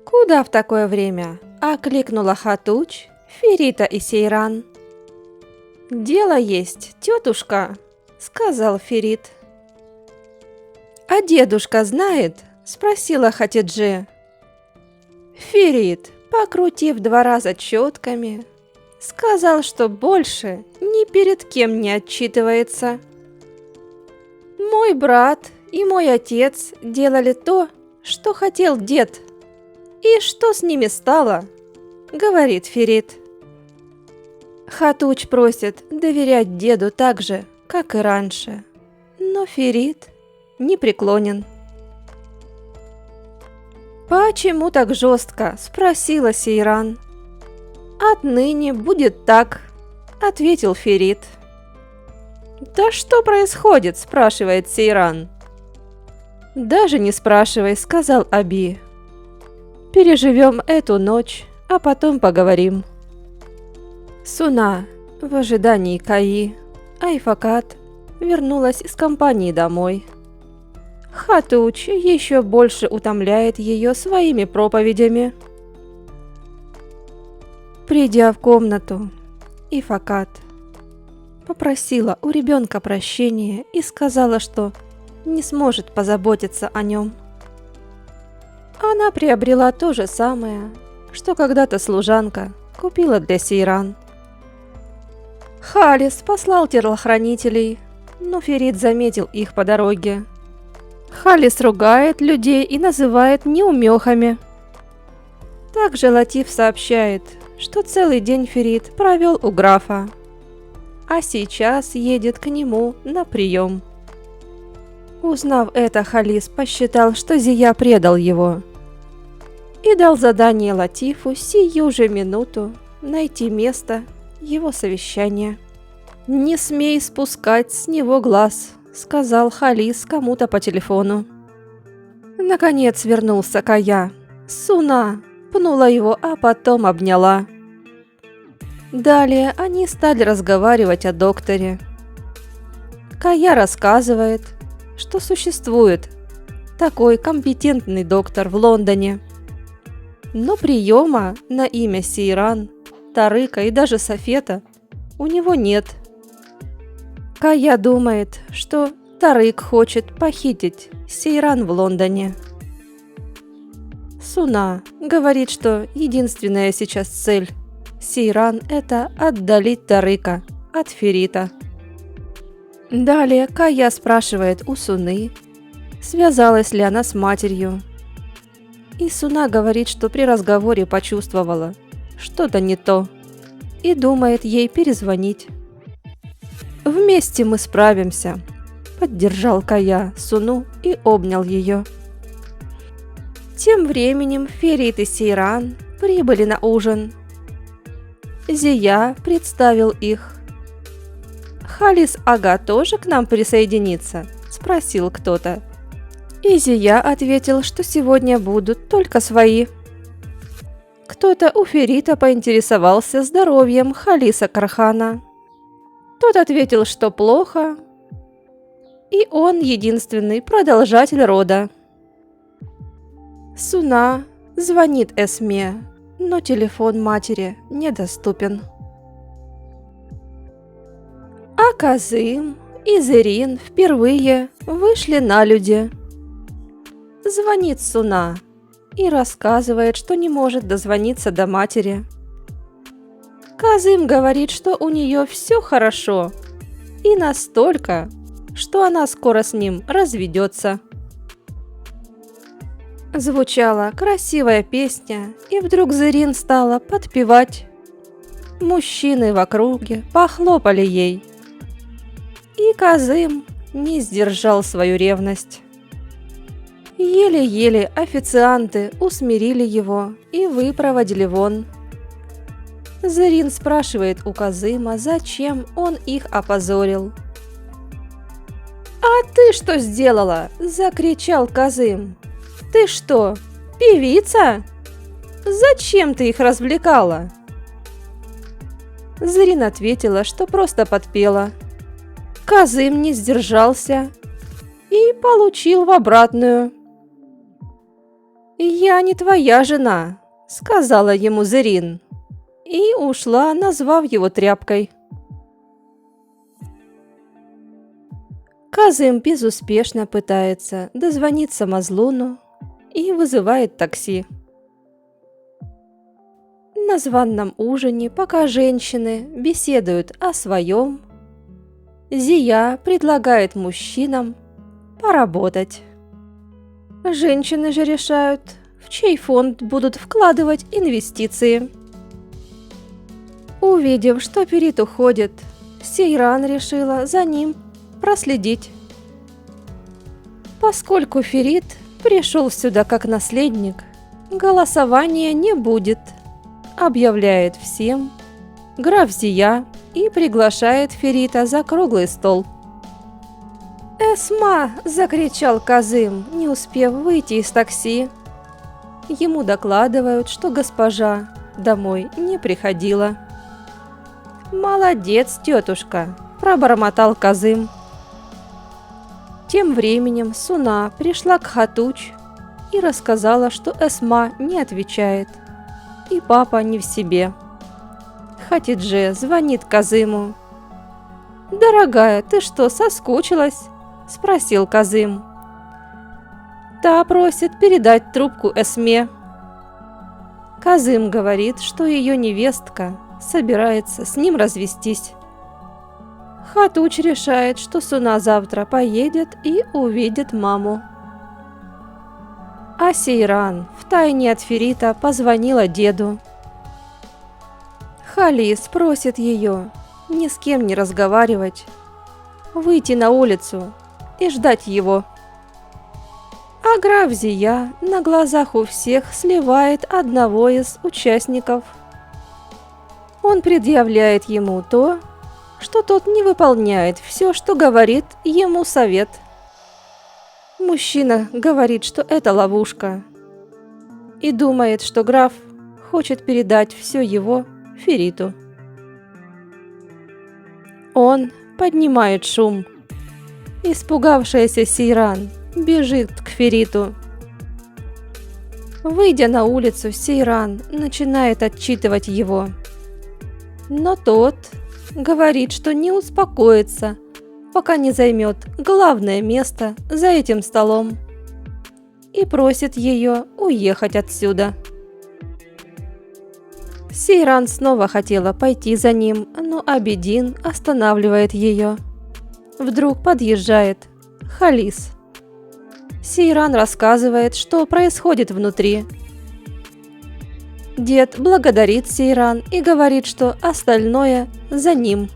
«Куда в такое время?» – окликнула Хатуч, Ферита и Сейран. «Дело есть, тетушка», – сказал Ферит. «А дедушка знает?» – спросила Хатидже. Ферит, покрутив 2 раза четками, сказал, что больше ни перед кем не отчитывается. «Мой брат и мой отец делали то, что хотел дед. И что с ними стало?» – говорит Ферит. Хатуч просит доверять деду так же, как и раньше, но Ферит непреклонен. «Почему так жестко?» – спросила Сейран. «Отныне будет так», – ответил Ферит. «Да что происходит?» – спрашивает Сейран. «Даже не спрашивай», – сказал Аби. «Переживем эту ночь, а потом поговорим». Суна, в ожидании Каи, Айфакат вернулась из компании домой. Хатуч еще больше утомляет ее своими проповедями. Придя в комнату, Ифакат попросила у ребенка прощения и сказала, что не сможет позаботиться о нем. Она приобрела то же самое, что когда-то служанка купила для Сейран. Халис послал телохранителей, но Ферит заметил их по дороге. Халис ругает людей и называет неумехами. Также Латиф сообщает, что целый день Ферит провел у графа, а сейчас едет к нему на прием. Узнав это, Халис посчитал, что Зия предал его, и дал задание Латифу сию же минуту найти место его совещания. «Не смей спускать с него глаз», — сказал Халис кому-то по телефону. Наконец вернулся Кая. Суна пнула его, а потом обняла. Далее они стали разговаривать о докторе. Кая рассказывает, что существует такой компетентный доктор в Лондоне, но приема на имя Сейран, Тарыка и даже Софета у него нет. Кая думает, что Тарык хочет похитить Сейран в Лондоне. Суна говорит, что единственная сейчас цель Сейран – это отдалить Тарыка от Ферита. Далее Кая спрашивает у Суны, связалась ли она с матерью. И Суна говорит, что при разговоре почувствовала что-то не то и думает ей перезвонить. «Вместе мы справимся», – поддержал Кая Суну и обнял ее. Тем временем Ферит и Сейран прибыли на ужин. Зия представил их. «Халис Ага тоже к нам присоединится?» – спросил кто-то. И Зия ответил, что сегодня будут только свои. Кто-то у Ферита поинтересовался здоровьем Халиса Кархана. Тот ответил, что плохо, и он единственный продолжатель рода. Суна звонит Эсме, но телефон матери недоступен. А Казым и Зерин впервые вышли на люди. Звонит Суна и рассказывает, что не может дозвониться до матери. Казым говорит, что у нее все хорошо, и настолько, что она скоро с ним разведется. Звучала красивая песня, и вдруг Зерин стала подпевать. Мужчины в округе похлопали ей, и Казым не сдержал свою ревность. Еле-еле официанты усмирили его и выпроводили вон. Зерин спрашивает у Казыма, зачем он их опозорил. «А ты что сделала?» – закричал Казым. «Ты что, певица? Зачем ты их развлекала?» Зерин ответила, что просто подпела. Казым не сдержался и получил в обратную. «Я не твоя жена», — сказала ему Зерин, и ушла, назвав его тряпкой. Казым безуспешно пытается дозвониться Мазлуну и вызывает такси. На званом ужине, пока женщины беседуют о своем, Зия предлагает мужчинам поработать. Женщины же решают, в чей фонд будут вкладывать инвестиции. Увидев, что Ферит уходит, Сейран решила за ним проследить. Поскольку Ферит пришел сюда как наследник, голосования не будет, объявляет всем граф Зия и приглашает Ферита за круглый стол. «Эсма!» – закричал Казым, не успев выйти из такси. Ему докладывают, что госпожа домой не приходила. «Молодец, тетушка!» – пробормотал Казым. Тем временем Суна пришла к Хатуч и рассказала, что Эсма не отвечает, и папа не в себе. Хатидже звонит Казыму. «Дорогая, ты что, соскучилась?» – спросил Казым. Та просит передать трубку Эсме. Казым говорит, что ее невестка собирается с ним развестись. Хатуч решает, что Суна завтра поедет и увидит маму. А Сейран втайне от Ферита позвонила деду. Халис просит ее ни с кем не разговаривать, выйти на улицу и ждать его. А граф Зия на глазах у всех сливает одного из участников. Он предъявляет ему то, что тот не выполняет все, что говорит ему совет. Мужчина говорит, что это ловушка, и думает, что граф хочет передать все его Фериту. Он поднимает шум. Испугавшаяся Сейран бежит к Фериту. Выйдя на улицу, Сейран начинает отчитывать его. Но тот говорит, что не успокоится, пока не займет главное место за этим столом, и просит ее уехать отсюда. Сейран снова хотела пойти за ним, но Абидин останавливает ее. Вдруг подъезжает Халис. Сейран рассказывает, что происходит внутри. Дед благодарит Сейран и говорит, что остальное за ним.